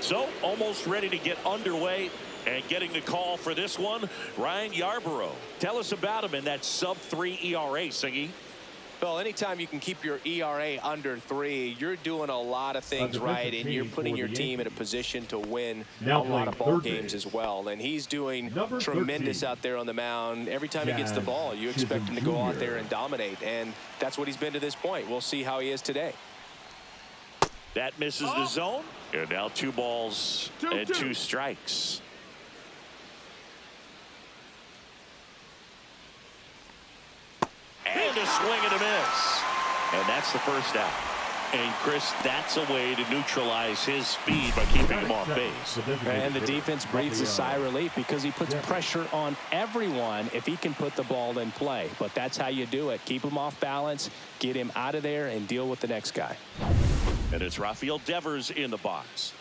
So almost ready to get underway. And getting the call for this one, Ryan Yarborough. Tell us about him in that sub-3 ERA, Siggy. Well, anytime you can keep your ERA under 3, you're doing a lot of things right, and you're putting your team in a position to win a lot of ball games as well. And he's doing tremendous out there on the mound. Every time he gets the ball, you expect him to go out there and dominate, and that's what he's been to this point. We'll see how he is today. That misses the zone, and now 2 balls and 2 strikes. And a swing and a miss. And that's the first out. And, Chris, that's a way to neutralize his speed by keeping him off base. And the defense breathes a sigh of relief because he puts pressure on everyone if he can put the ball in play. But that's how you do it. Keep him off balance, get him out of there, and deal with the next guy. And it's Rafael Devers in the box.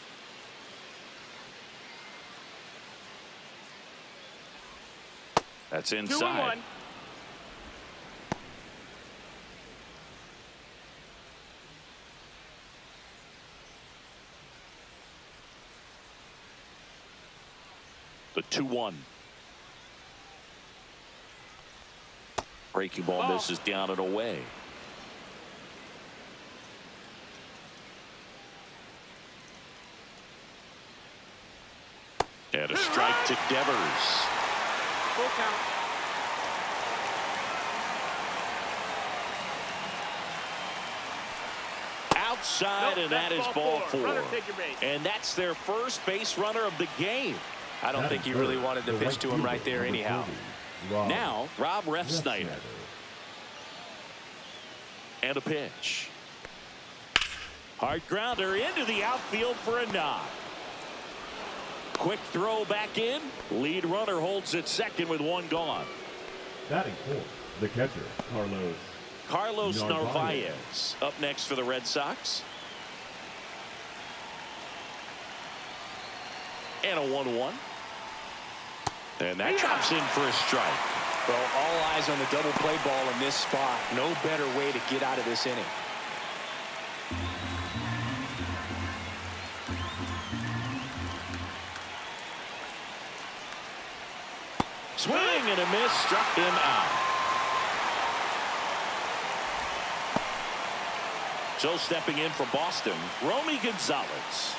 That's inside. 2-1. The 2-1. Breaking ball misses down and away. And a strike to Devers. Full count. Outside, and that is ball 4. Runner, take your base. And that's their first base runner of the game. I don't think he really wanted to pitch to him right there anyhow. Now, Rob Refsnyder. And a pitch. Hard grounder into the outfield for a knock. Quick throw back in. Lead runner holds at second with 1 gone. Batting 4, the catcher, Carlos Narvaez up next for the Red Sox. And a 1-1. And that drops in for a strike. Well, all eyes on the double play ball in this spot. No better way to get out of this inning. Swing and a miss, struck him out. So stepping in for Boston, Romy Gonzalez.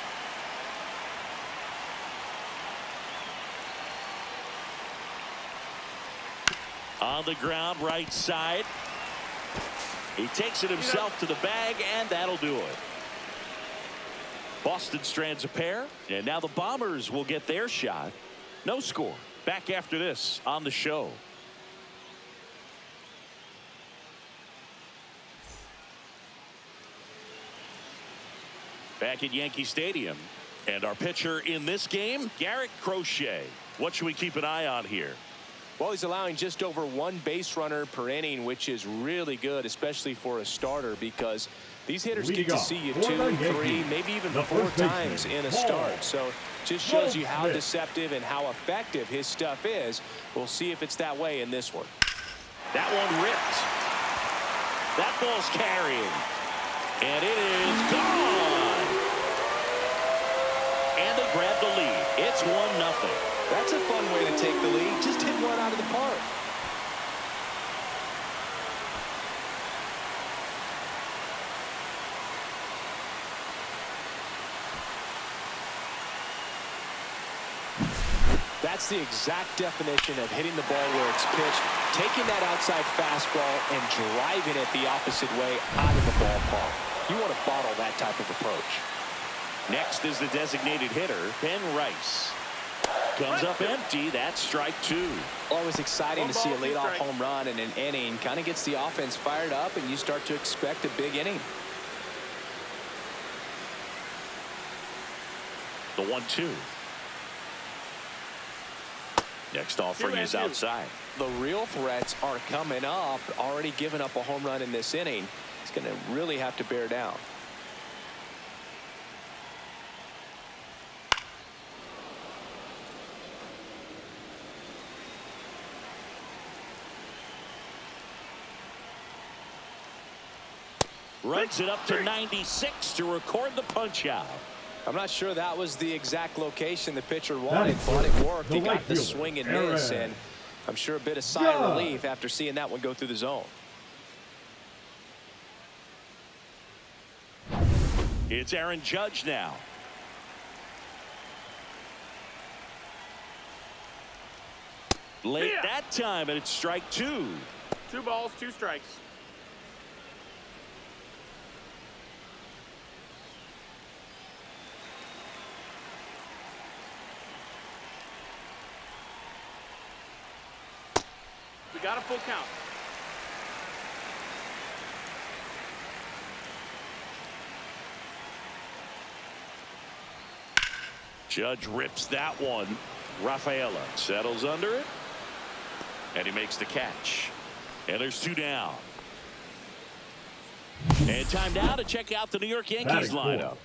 On the ground, right side. He takes it himself to the bag, and that'll do it. Boston strands a pair, and now the Bombers will get their shot. No score. Back after this on the show. Back at Yankee Stadium. And our pitcher in this game, Garrett Crochet. What should we keep an eye on here? Well, he's allowing just over 1 base runner per inning, which is really good, especially for a starter, because these hitters get to see you 2, 3, maybe even 4 times in a start. So just shows you how deceptive and how effective his stuff is. We'll see if it's that way in this one. That one ripped. That ball's carrying. And it is gone. And they grab the lead. It's 1-0. That's a fun way to take the lead. Just hit one out of the park. That's the exact definition of hitting the ball where it's pitched, taking that outside fastball and driving it the opposite way out of the ballpark. You want to bottle that type of approach. Next is the designated hitter, Ben Rice. Comes up empty. That's strike 2. Always exciting to see a leadoff home run in an inning. Kind of gets the offense fired up, and you start to expect a big inning. The 1-2. Next offering is outside. The real threats are coming up. Already given up a home run in this inning. He's going to really have to bear down. Runs it up to 96 to record the punch out. I'm not sure that was the exact location the pitcher wanted, but it worked. He got the swing and miss, and I'm sure a bit of sigh of relief after seeing that one go through the zone. It's Aaron Judge now. Late that time, and it's strike 2. 2 balls, 2 strikes. We got a full count. Judge rips that one. Rafaela settles under it, and he makes the catch. And there's 2 down. And time now to check out the New York Yankees lineup.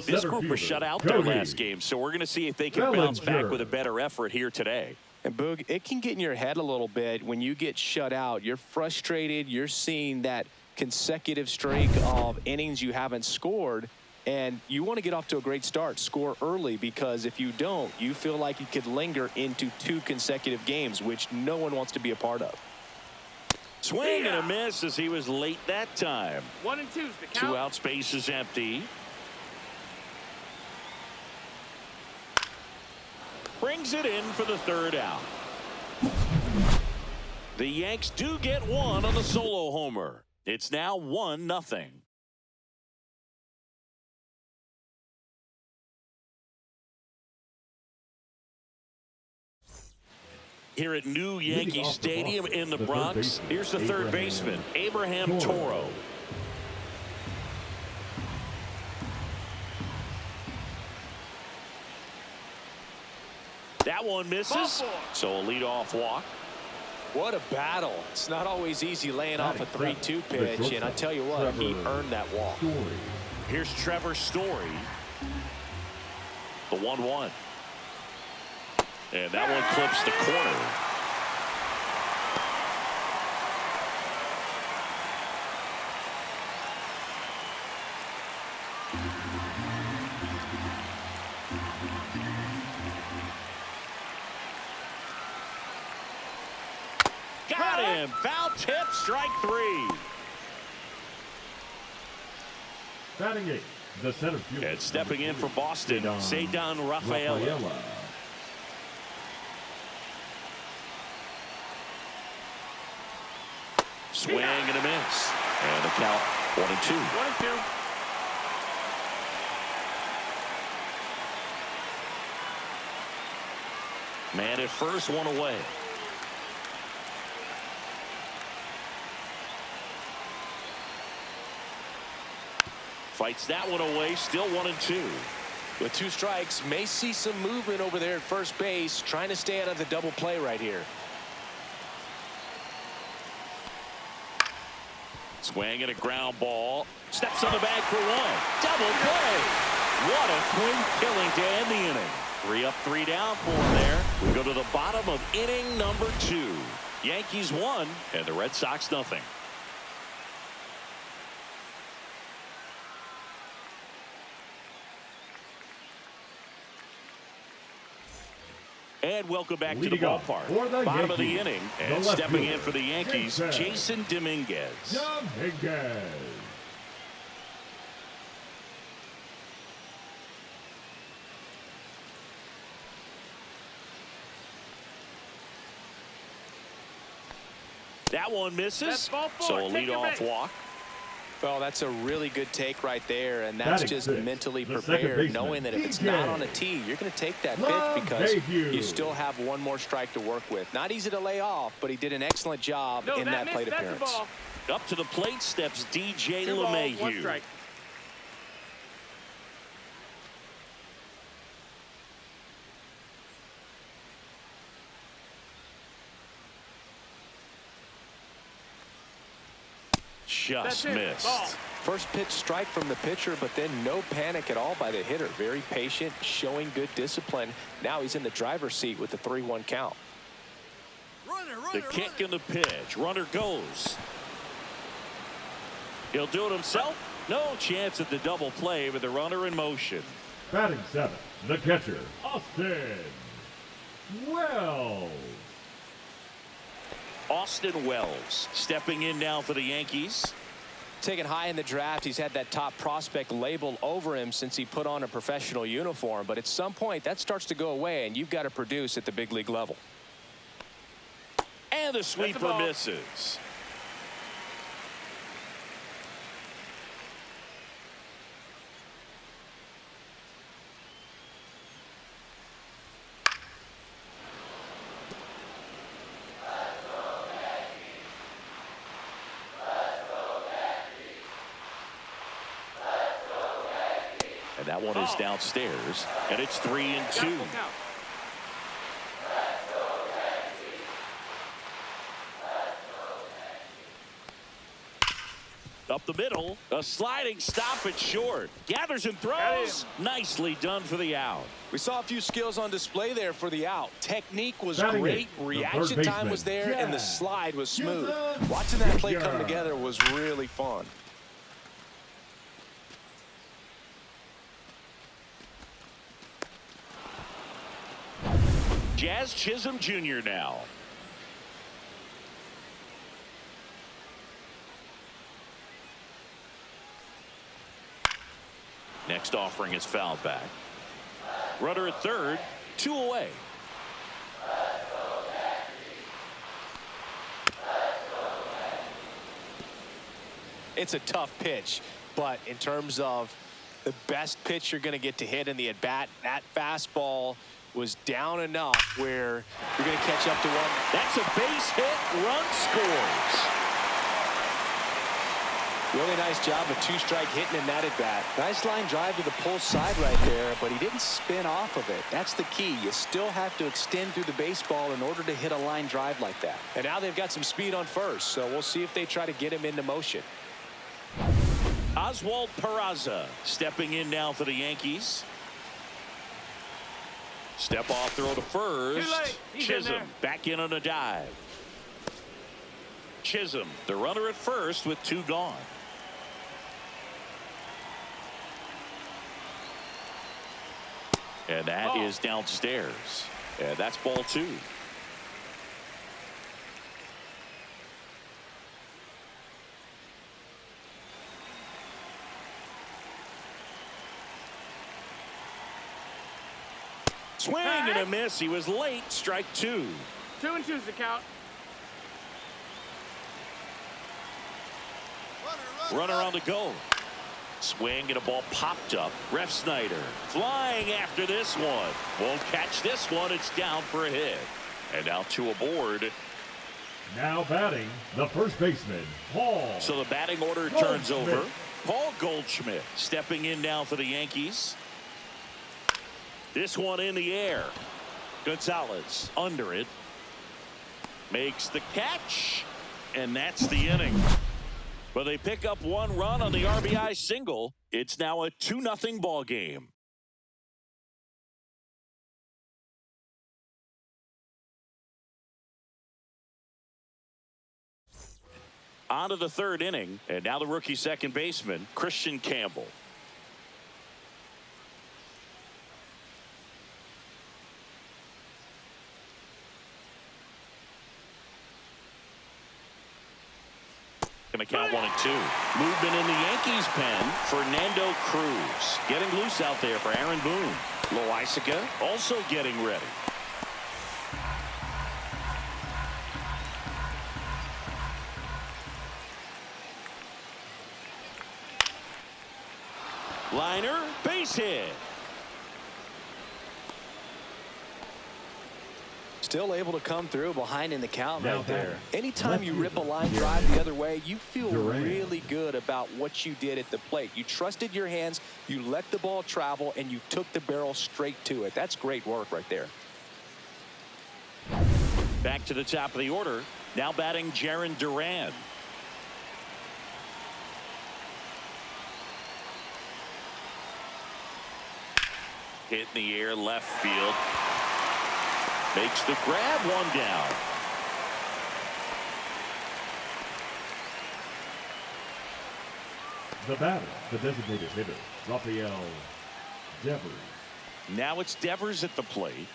This group was shut out their last game, so we're going to see if they can bounce back with a better effort here today. And Boog, it can get in your head a little bit when you get shut out. You're frustrated. You're seeing that consecutive streak of innings you haven't scored. And you want to get off to a great start, score early, because if you don't, you feel like you could linger into 2 consecutive games, which no one wants to be a part of. Swing and a miss as he was late that time. 1 and 2's the count. 2 out, space is empty. Brings it in for the 3rd out. The Yanks do get 1 on the solo homer. It's now 1-0. Here at New Yankee Stadium in the Bronx, here's the third baseman, Abraham Toro. That one misses, so a leadoff walk. What a battle. It's not always easy laying off a 3-2 pitch, and I tell you what, he earned that walk. Here's Trevor Story. The 1-1. And that one clips the corner. Got him. Foul tip, strike 3. Batting 8, the center fielder. And stepping in for Boston, Ceddanne Rafaela. Swing and a miss. And the count 1-2. 1-2. Man at first, 1 away. Fights that one away, still 1-2. With 2 strikes, may see some movement over there at first base, trying to stay out of the double play right here. Swing and a ground ball. Steps on the bag for 1. Double play. What a quick killing to end the inning. 3 up, 3 down for him there. We go to the bottom of inning number 2. Yankees 1 and the Red Sox nothing. And welcome back to the ballpark. Bottom of the inning, and stepping in for the Yankees, Jason Dominguez. That one misses, so a leadoff walk. Well, that's a really good take right there, and that's just mentally prepared, knowing that if it's not on a tee, you're going to take that pitch because you still have 1 more strike to work with. Not easy to lay off, but he did an excellent job in that plate appearance. Up to the plate steps DJ 2 balls, 1 LeMahieu. strike. Just missed. First pitch strike from the pitcher, but then no panic at all by the hitter. Very patient, showing good discipline. Now he's in the driver's seat with the 3-1 count. The kick and the pitch. Runner goes. He'll do it himself. No chance at the double play with the runner in motion. Batting 7, the catcher, Austin Wells. Austin Wells stepping in now for the Yankees. Taken high in the draft, he's had that top prospect label over him since he put on a professional uniform. But at some point, that starts to go away, and you've got to produce at the big league level. And the sweeper misses. And that one is downstairs, and it's 3-2. Up the middle, a sliding stop at short. Gathers and throws. Nicely done for the out. We saw a few skills on display there for the out. Technique was Batting great, it, reaction time was there, and the slide was smooth. Watching that play come together was really fun. Jazz Chisholm Jr. now. Next offering is fouled back. Runner at third, 2 away. It's a tough pitch, but in terms of the best pitch you're going to get to hit in the at-bat, that fastball was down enough where you're going to catch up to one. That's a base hit. Run scores. Really nice job of two-strike hitting in that at-bat. Nice line drive to the pull side right there, but he didn't spin off of it. That's the key. You still have to extend through the baseball in order to hit a line drive like that. And now they've got some speed on first, so we'll see if they try to get him into motion. Oswald Peraza stepping in now for the Yankees. Step off throw to first. Chisholm back in on a dive. Chisholm, the runner at first with 2 gone. And that is downstairs. And that's ball 2. Swing and a miss. He was late. Strike 2. 2-2 is the count. Runner on the go. Swing and a ball popped up. Ref Snyder flying after this one. Won't catch this one. It's down for a hit. And now 2 aboard. Now batting, the first baseman, Paul. So the batting order turns over. Paul Goldschmidt stepping in now for the Yankees. This one in the air. Gonzalez under it. Makes the catch. And that's the inning. But they pick up 1 run on the RBI single. It's now a 2-0 ball game. On to the 3rd inning. And now the rookie second baseman, Christian Campbell. Going to count 1-2. Movement in the Yankees pen. Fernando Cruz getting loose out there for Aaron Boone. Loaisiga also getting ready. Liner, base hit. Still able to come through behind in the count Now right there. batter. Anytime you rip a line drive the other way, you feel really good about what you did at the plate. You trusted your hands, you let the ball travel, and you took the barrel straight to it. That's great work right there. Back to the top of the order. Now batting Jaron Duran. Hit in the air left field. Makes the grab, 1 down. The batter, the designated hitter, Rafael Devers. Now it's Devers at the plate.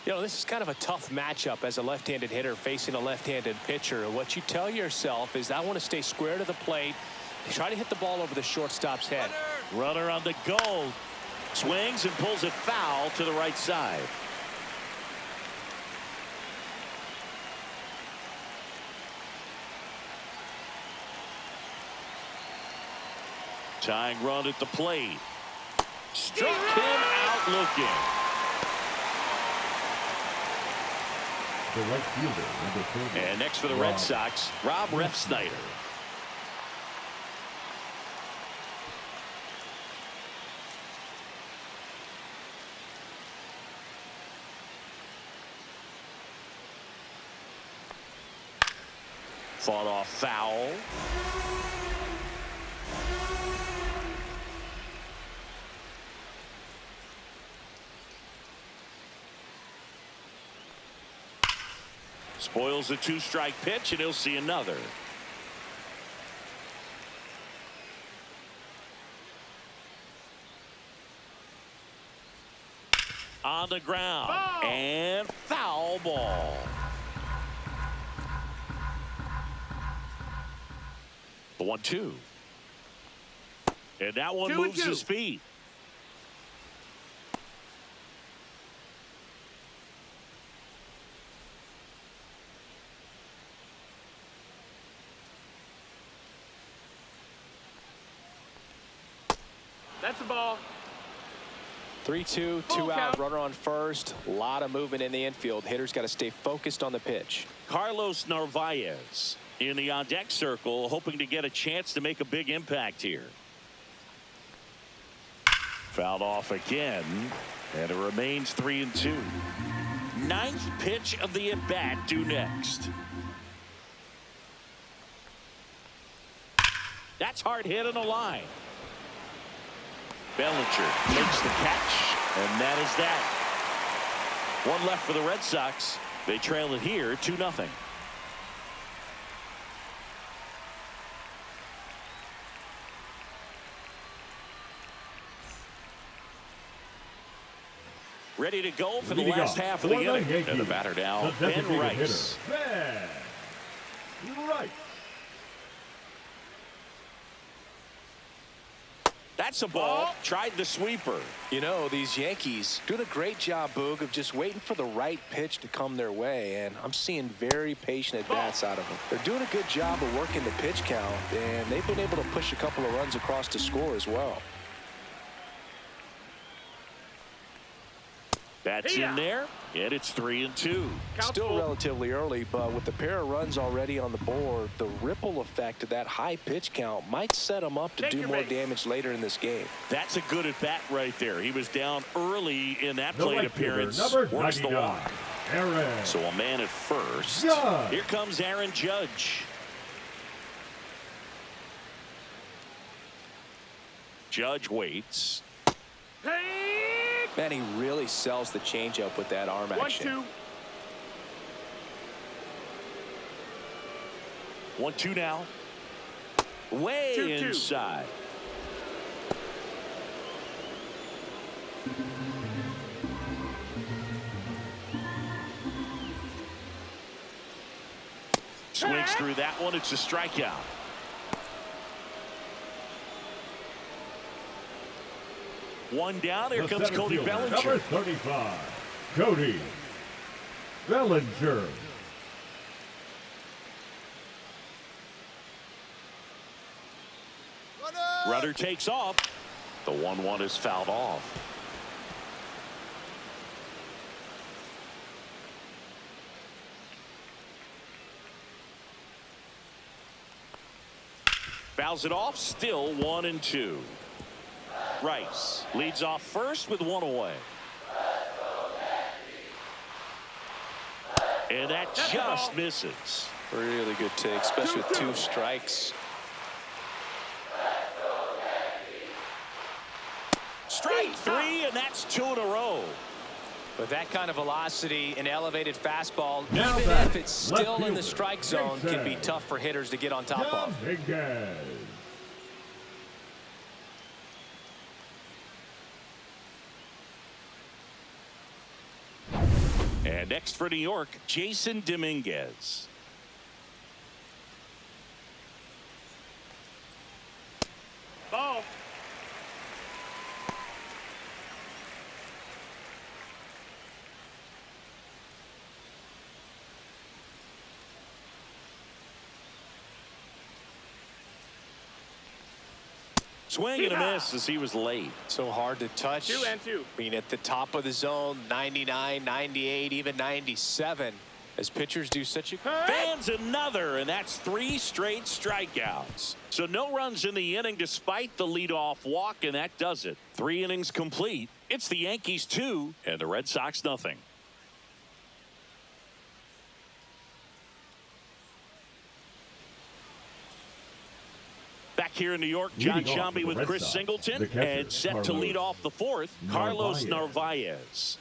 You know, this is kind of a tough matchup as a left-handed hitter facing a left-handed pitcher. What you tell yourself is, I want to stay square to the plate, try to hit the ball over the shortstop's head. Runner on the goal. Swings and pulls it foul to the right side. Tying run at the plate. Struck him out looking. The right fielder, number 30. And next for the Red Sox, Rob Refsnyder. Fought off foul. Spoils a two-strike pitch, and he'll see another. On the ground. Ball. And foul ball. The 1-2. And that one moves his feet. That's the ball. 3-2, two out, runner on first. A lot of movement in the infield. Hitter's got to stay focused on the pitch. Carlos Narvaez in the on-deck circle, hoping to get a chance to make a big impact here. Fouled off again, and it remains 3-2. Ninth pitch of the at-bat due next. That's hard hit on the line. Bellinger makes the catch, and that is that. One left for the Red Sox. They trail it here 2-0. Ready to go for the last half of the inning. And the batter now, Ben Rice. Ben Rice. That's a ball. Tried the sweeper. You know, these Yankees doing a great job, Boog, of just waiting for the right pitch to come their way, and I'm seeing very patient at-bats out of them. They're doing a good job of working the pitch count, and they've been able to push a couple of runs across to score as well. That's in there, and it's 3-2. Still relatively early, but with the pair of runs already on the board, the ripple effect of that high pitch count might set him up to do more damage later in this game. That's a good at-bat right there. He was down early in that plate appearance. Works the walk. So a man at first. Here comes Aaron Judge. Judge waits. Man, he really sells the changeup with that arm action. 1-2 now. Way 2-2. inside. Swings through that one. It's a strikeout. One down. Here comes Cody Bellinger. Number 35, Cody Bellinger. Runner takes off. The 1-1 is fouled off. Fouls it off. Still 1-2. Rice leads off first with one away. And that just misses. Really good take, especially with 2 strikes. Strike 3, and that's 2 in a row. With that kind of velocity, an elevated fastball, Now even back, if it's left still in the fielder, strike zone, can be tough for hitters to get on top of. And next for New York, Jason Dominguez. Ball. Swing and a miss as he was late. So hard to touch. 2-2. I mean, at the top of the zone, 99, 98, even 97. As pitchers do such a... Fans another, and that's 3 straight strikeouts. So no runs in the inning despite the leadoff walk, and that does it. 3 innings complete. It's the Yankees 2 and the Red Sox nothing. Back here in New York, John Sciambi with Chris Singleton, and set to lead off the 4th, Carlos Narvaez.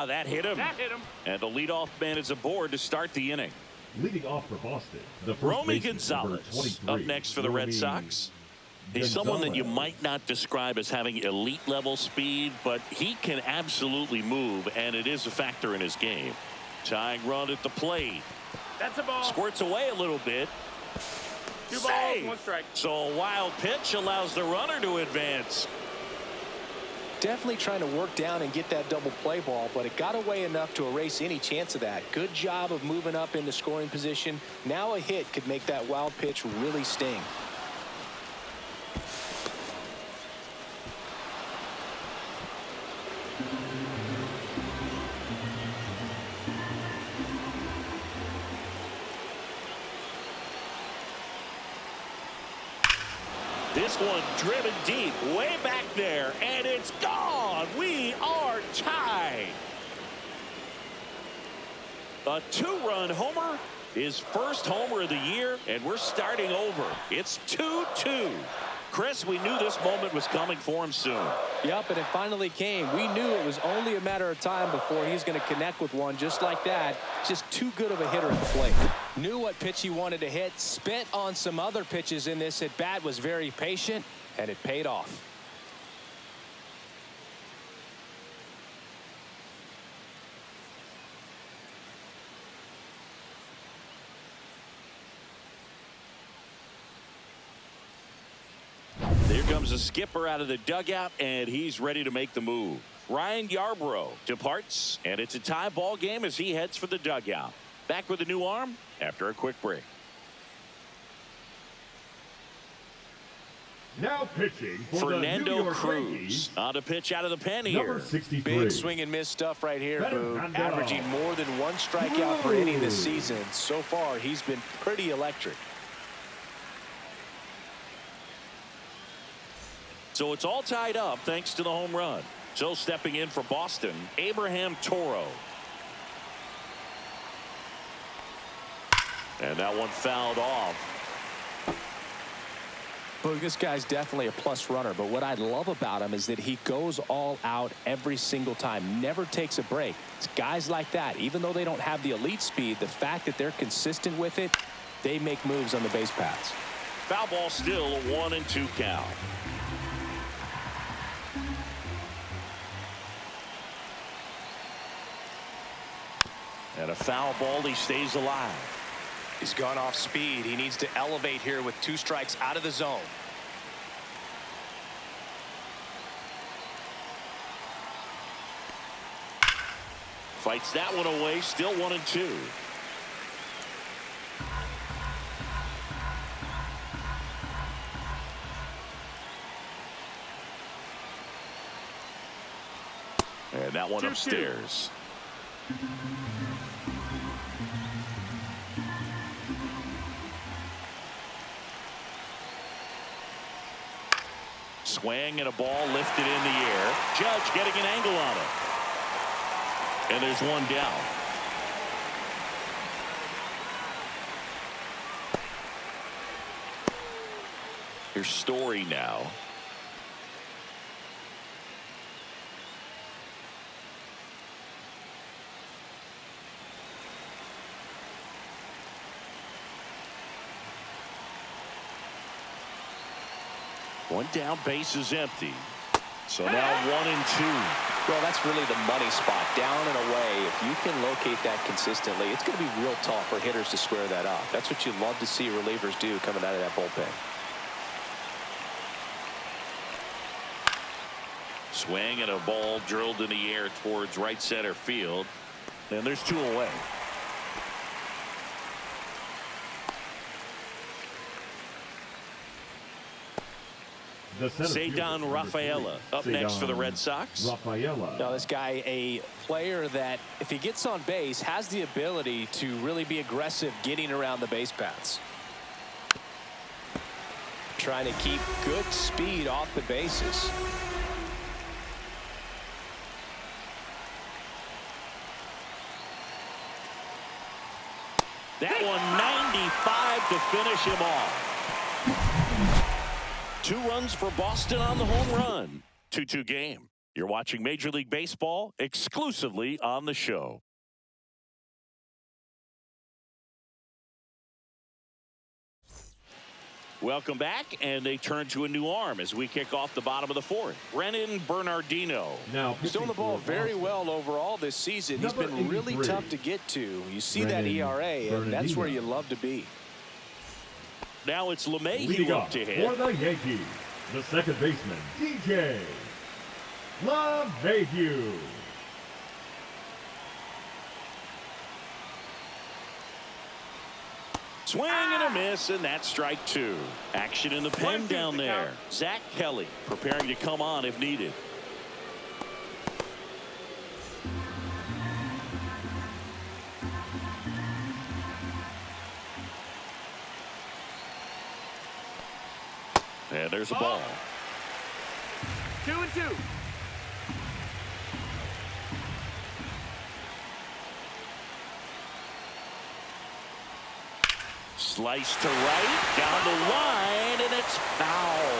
That hit him. That hit him. And the leadoff man is aboard to start the inning. Leading off for Boston, the first Romy baseman, Gonzalez up next for the Red Sox. He's someone that you might not describe as having elite level speed, but he can absolutely move, and it is a factor in his game. Tying run at the plate. That's a ball. Squirts away a little bit. 2 balls, Safe. 1 strike. So a wild pitch allows the runner to advance. Definitely trying to work down and get that double play ball, but it got away enough to erase any chance of that. Good job of moving up into scoring position. Now a hit could make that wild pitch really sting. This one driven deep, way back there, and it's gone. We are tied. A 2-run homer, his first homer of the year, and we're starting over. It's 2-2. Chris, we knew this moment was coming for him soon. Yep, and it finally came. We knew it was only a matter of time before he's going to connect with one just like that. Just too good of a hitter at the plate. Knew what pitch he wanted to hit, spent on some other pitches in this at bat, was very patient, and it paid off. Here comes the skipper out of the dugout, and he's ready to make the move. Ryan Yarbrough departs, and it's a tie ball game as he heads for the dugout. Back with a new arm after a quick break. Now pitching for Fernando the New York Cruz Yankees, on a pitch out of the pen here. number 63. Big swing and miss stuff right here, Boo. Fernando Averaging more than 1 strikeout per inning this season. So far, he's been pretty electric. So it's all tied up thanks to the home run. So stepping in for Boston, Abraham Toro. And that one fouled off. Well, this guy's definitely a plus runner, but what I love about him is that he goes all out every single time, never takes a break. It's guys like that, even though they don't have the elite speed, the fact that they're consistent with it, they make moves on the base paths. Foul ball still, a 1-2 count. And a foul ball, he stays alive. He's gone off speed. He needs to elevate here with 2 strikes out of the zone. Fights that one away, still 1-2. And that one 2-2. upstairs. Swing and a ball lifted in the air. Judge getting an angle on it. And there's one down. Here's Story now. One down, base is empty. So now 1-2. Well, that's really the money spot. Down and away. If you can locate that consistently, it's going to be real tough for hitters to square that up. That's what you love to see relievers do coming out of that bullpen. Swing and a ball drilled in the air towards right center field. And there's 2 away. Cedar Rafaela up next for the Red Sox. Now this guy, a player that if he gets on base has the ability to really be aggressive getting around the base paths. Trying to keep good speed off the bases. That one 95 to finish him off. 2 runs for Boston on the home run. 2-2 game. You're watching Major League Baseball exclusively on the show. Welcome back, and they turn to a new arm as we kick off the bottom of the 4th. Brennan Bernardino. Now he's throwing the ball very well overall this season. He's been really tough to get to. You see that ERA, and that's where you love to be. Now it's LeMahieu up to hit. For the Yankees, the second baseman, DJ LeMahieu. Swing and a miss, and that's strike 2. Action in the pen down there. Zach Kelly preparing to come on if needed. And there's a ball. 2-2. Slice to right, down the line, and it's foul.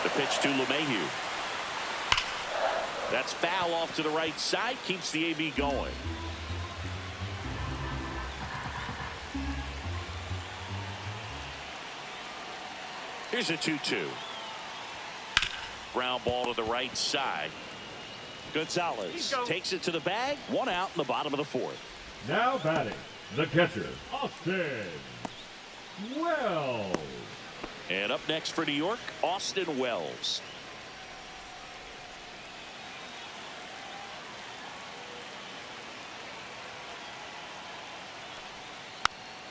The pitch to LeMahieu. That's foul off to the right side, keeps the AB going. Here's a 2-2. Ground ball to the right side. Gonzalez takes it to the bag. 1 out in the bottom of the 4th. Now batting, the catcher, Austin Wells. And up next for New York, Austin Wells.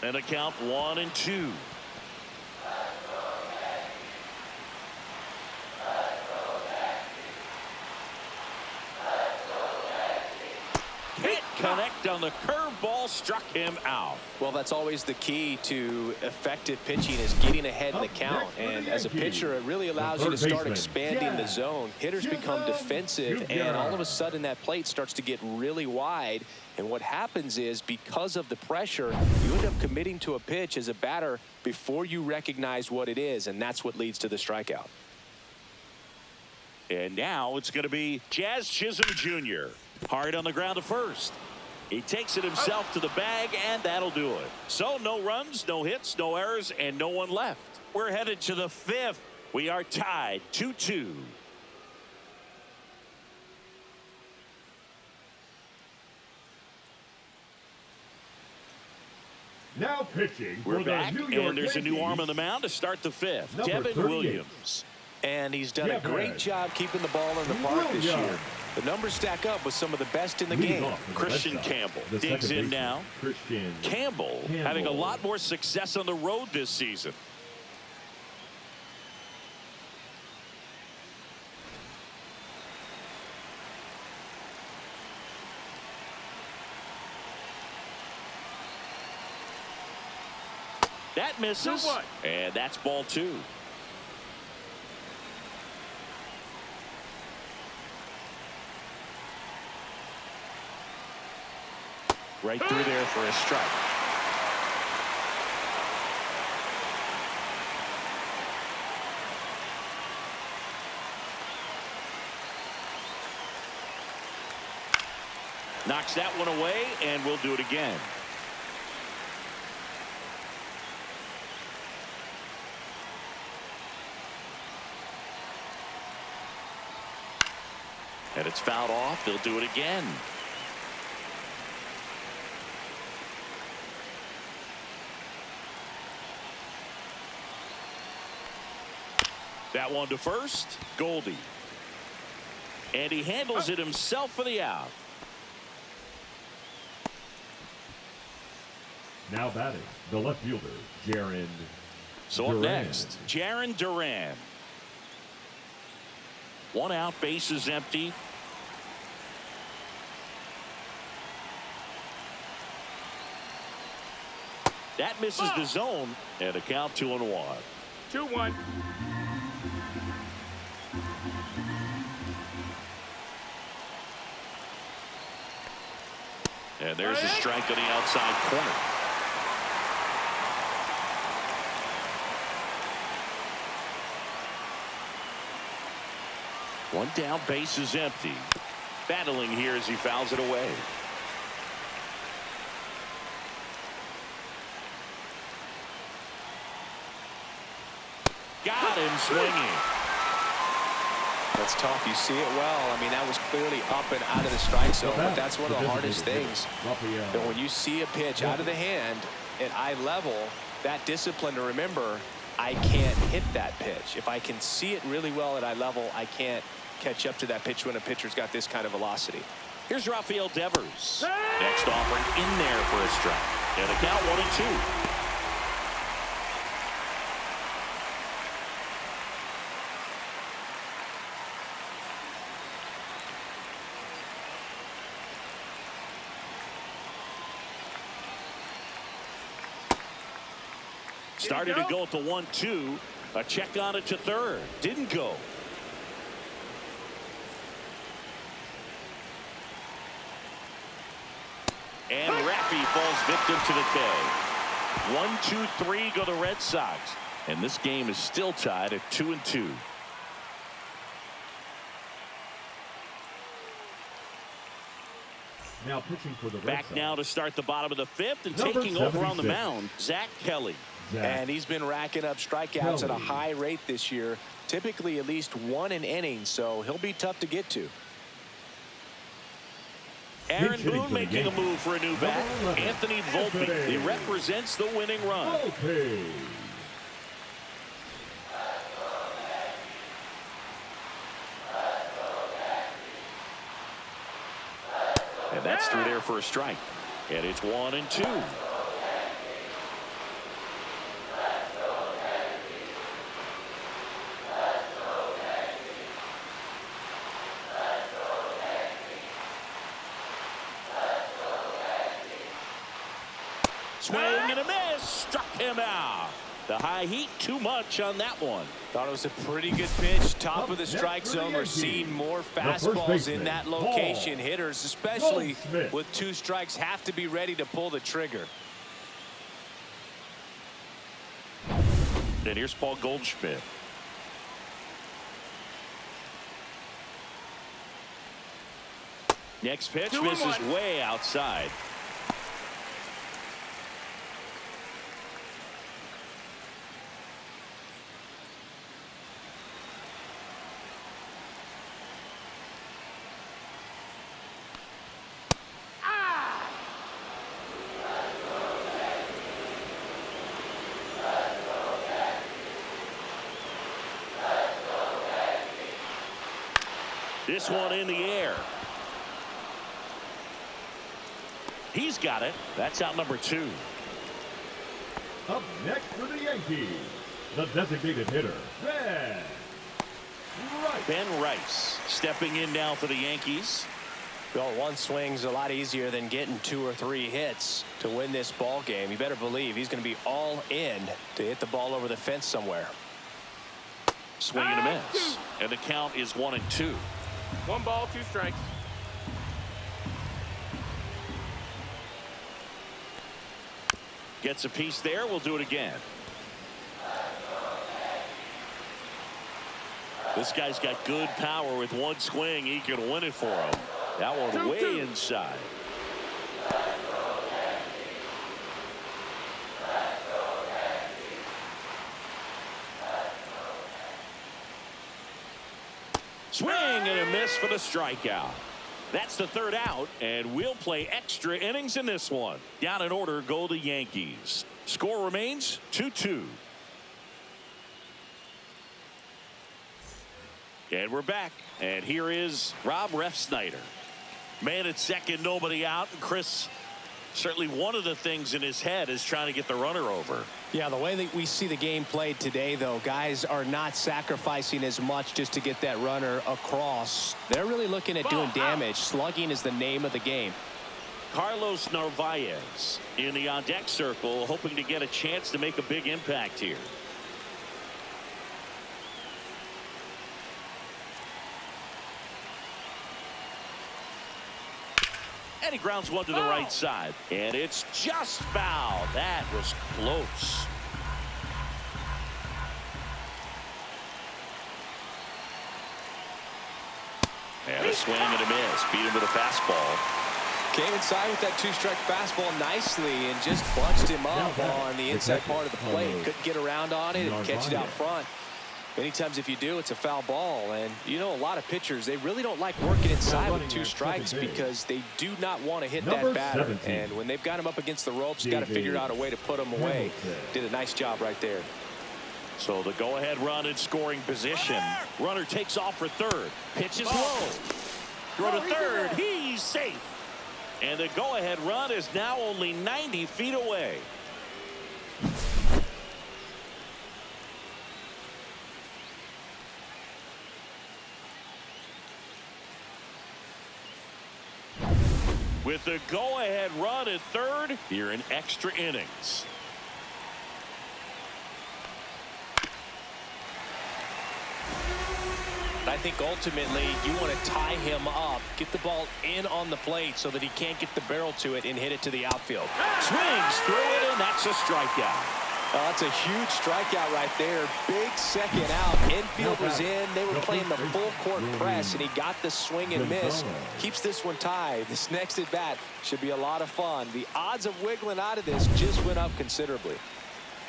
And a count 1-2. Connect on the curveball, struck him out. Well, that's always the key to effective pitching is getting ahead in the count. And as a pitcher, it really allows you to start expanding the zone. Hitters become defensive, and all of a sudden that plate starts to get really wide. And what happens is because of the pressure, you end up committing to a pitch as a batter before you recognize what it is, and that's what leads to the strikeout. And now it's going to be Jazz Chisholm Jr. Hard on the ground to first. He takes it himself to the bag, and that'll do it. So no runs, no hits, no errors, and no one left. We're headed to the 5th. We are tied 2-2. Now pitching. We're for back, the New York and there's Yankees. a new arm on the mound to start the 5th. Number Devin 38. Williams. And he's done a great job keeping the ball in the park this year. The numbers stack up with some of the best in the game. Christian Campbell digs in now. Campbell having a lot more success on the road this season. That misses, and that's ball 2. Right through there for a strike. Knocks that one away, and we'll do it again. And it's fouled off. They'll do it again. That one to first. Goldie. And he handles it himself for the out. Now batting, the left fielder, Jaron. So up next, Jaron Duran. One out, bases empty. That misses the zone, and a count 2-1. 2-1. And there's a strike on the outside corner. One down, base is empty. Battling here as he fouls it away. Got him swinging. That's tough. You see it well. I mean, that was clearly up and out of the strike zone, but that's one of the hardest things. That when you see a pitch out of the hand at eye level, that discipline to remember, I can't hit that pitch. If I can see it really well at eye level, I can't catch up to that pitch when a pitcher's got this kind of velocity. Here's Rafael Devers. Next offering in there for a strike. And a count 1-2. Started to go at the 1-2. A check on it to third. Didn't go. And Raffy falls victim to the K. 1-2-3 go the Red Sox. And this game is still tied at 2-2. Now pitching for the Red Back Sox. now to start the bottom of the fifth and Number taking over on the 76. mound, Zach Kelly. And he's been racking up strikeouts at a high rate this year, typically at least one an inning, so he'll be tough to get to. Aaron Boone making a move for a new bat. Anthony Volpe. He represents the winning run. Okay. And that's through there for a strike. And it's 1-2. Swing and a miss. Struck him out. The high heat too much on that one. Thought it was a pretty good pitch. Top of the strike zone. We're seeing more fastballs in that location. Hitters, especially with two strikes, have to be ready to pull the trigger. And here's Paul Goldschmidt. Next pitch misses way outside. This one in the air. He's got it. That's out number 2. Up next for the Yankees, the designated hitter, Ben Rice stepping in now for the Yankees. Well, one swing's a lot easier than getting 2 or 3 hits to win this ball game. You better believe he's going to be all in to hit the ball over the fence somewhere. Swing and a miss. And the count is 1-2. 1 ball, 2 strikes. Gets a piece there. We'll do it again. This guy's got good power. With one swing, he can win it for him. That one way inside. Swing and a miss for the strikeout. That's the third out, and we'll play extra innings in this one. Down in order go the Yankees. Score remains 2-2. And we're back, and here is Rob Refsnyder. Man at second, nobody out. And Chris, certainly one of the things in his head is trying to get the runner over. Yeah, the way that we see the game played today, though, guys are not sacrificing as much just to get that runner across. They're really looking at doing damage. Slugging is the name of the game. Carlos Narvaez in the on-deck circle, hoping to get a chance to make a big impact here. And he grounds one to the right side. And it's just foul. That was close. And a swing and a miss. Beat him with a fastball. Came inside with that two-strike fastball nicely and just bunched him up on the inside part of the plate. Couldn't get around on it and catch it out front. Many times if you do, it's a foul ball. And you know, a lot of pitchers, they really don't like working inside with two strikes because they do not want to hit that batter. And when they've got him up against the ropes, you got to figure out a way to put him away. Did a nice job right there. So the go-ahead run in scoring position. Runner takes off for third. Pitch is low. Throw to third. He's safe. And the go-ahead run is now only 90 feet away. With the go-ahead run at third, you're in extra innings. I think ultimately you want to tie him up, get the ball in on the plate so that he can't get the barrel to it and hit it to the outfield. Swings through it, and that's a strikeout. That's a huge strikeout right there. Big second out. Infield was in. They were playing the full court press, and he got the swing and miss. Keeps this one tied. This next at bat should be a lot of fun. The odds of wiggling out of this just went up considerably.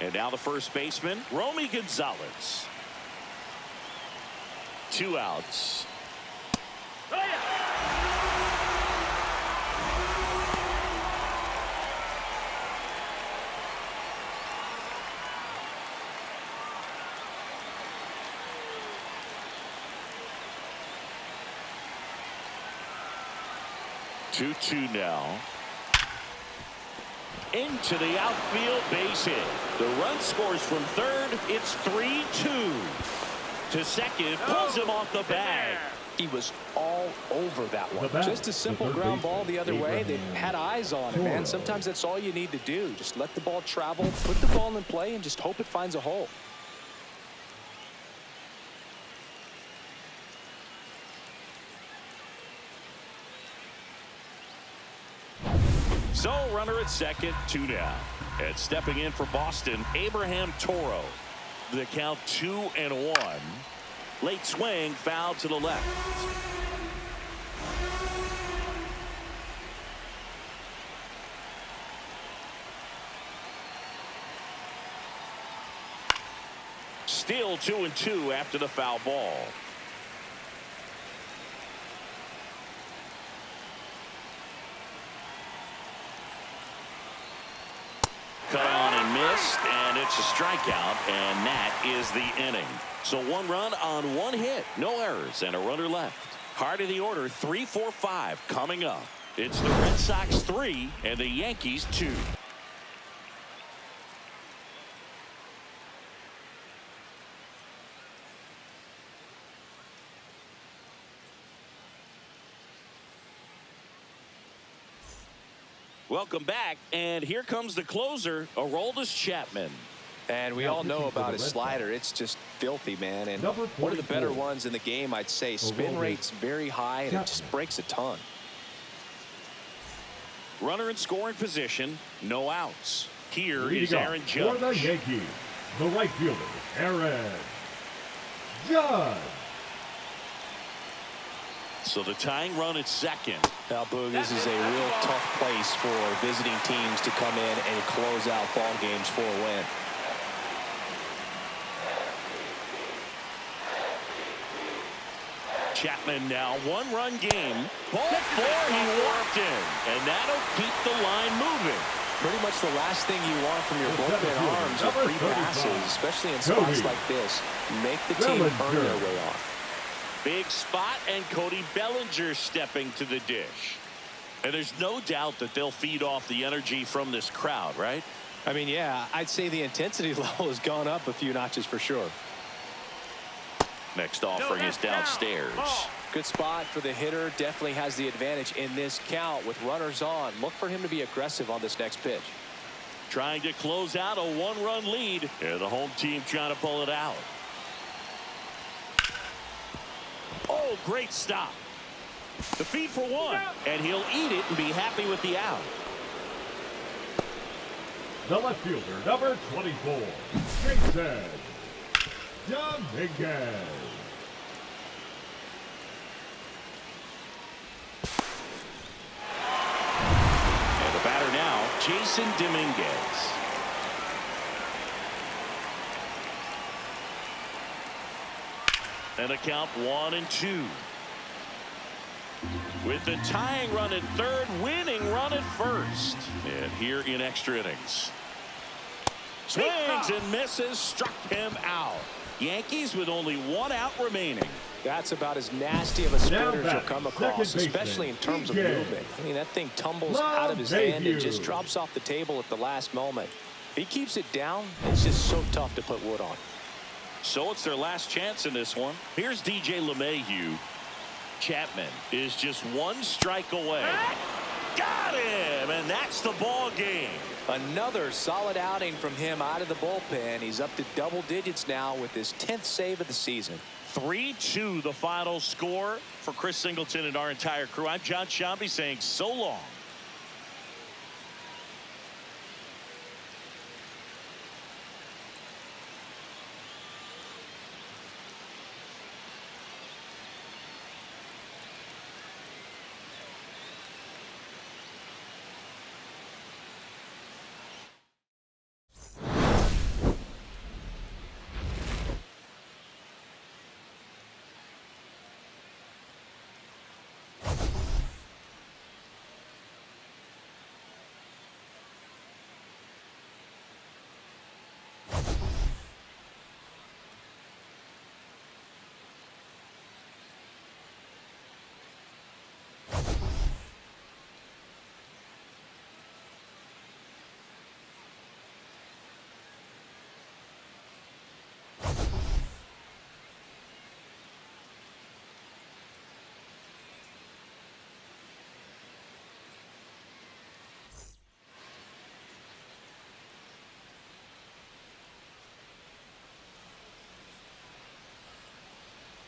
And now the first baseman, Romy Gonzalez. 2 outs. Oh, yeah. 2-2 now. Into the outfield, base hit. The run scores from third. It's 3-2. To second, pulls him off the bag. He was all over that one. Just a simple ground ball the other way. They had eyes on it, man. Sometimes that's all you need to do. Just let the ball travel, put the ball in play, and just hope it finds a hole. So, runner at second, 2 down. And stepping in for Boston, Abraham Toro. The count 2-1. Late swing, foul to the left. Still 2-2 after the foul ball. Cut on and missed, and it's a strikeout, and that is the inning. So 1 run on 1 hit, no errors, and a runner left. Heart of the order, 3-4-5 coming up. It's the Red Sox 3 and the Yankees 2. Welcome back, and here comes the closer, Aroldis Chapman. And we all know about his slider. It's just filthy, man. And one of the better ones in the game, I'd say. Spin rate's very high, and it just breaks a ton. Runner in scoring position, no outs. Here is Aaron Judge. For the Yankees, the right fielder, Aaron Judge. So the tying run at second. Now, Boog, this is a real tough place for visiting teams to come in and close out ball games for a win. Chapman now, one-run game. Ball 4, he walked in, and that'll keep the line moving. Pretty much the last thing you want from your bullpen arms with free passes, especially in spots like this. Make the team earn their way off. Big spot, and Cody Bellinger stepping to the dish. And there's no doubt that they'll feed off the energy from this crowd, right? I mean, yeah, I'd say the intensity level has gone up a few notches for sure. Next offering is downstairs. Good spot for the hitter. Definitely has the advantage in this count with runners on. Look for him to be aggressive on this next pitch. Trying to close out a one-run lead. Yeah, the home team trying to pull it out. Oh, great stop. The feed for one, and he'll eat it and be happy with the out. The left fielder, number 24, Jason Dominguez. And the batter now, Jason Dominguez. And a count 1-2. With the tying run at third, winning run at first. And here in extra innings. Swings and misses, struck him out. Yankees with only one out remaining. That's about as nasty of a sprinter as you'll come across, especially in terms of movement. I mean, that thing tumbles out of his hand and just drops off the table at the last moment. If he keeps it down, it's just so tough to put wood on. So it's their last chance in this one. Here's DJ LeMahieu. Chapman is just one strike away. Got him, and that's the ball game. Another solid outing from him out of the bullpen. He's up to double digits now with his 10th save of the season. 3-2 the final score for Chris Singleton and our entire crew. I'm John Shambi saying so long.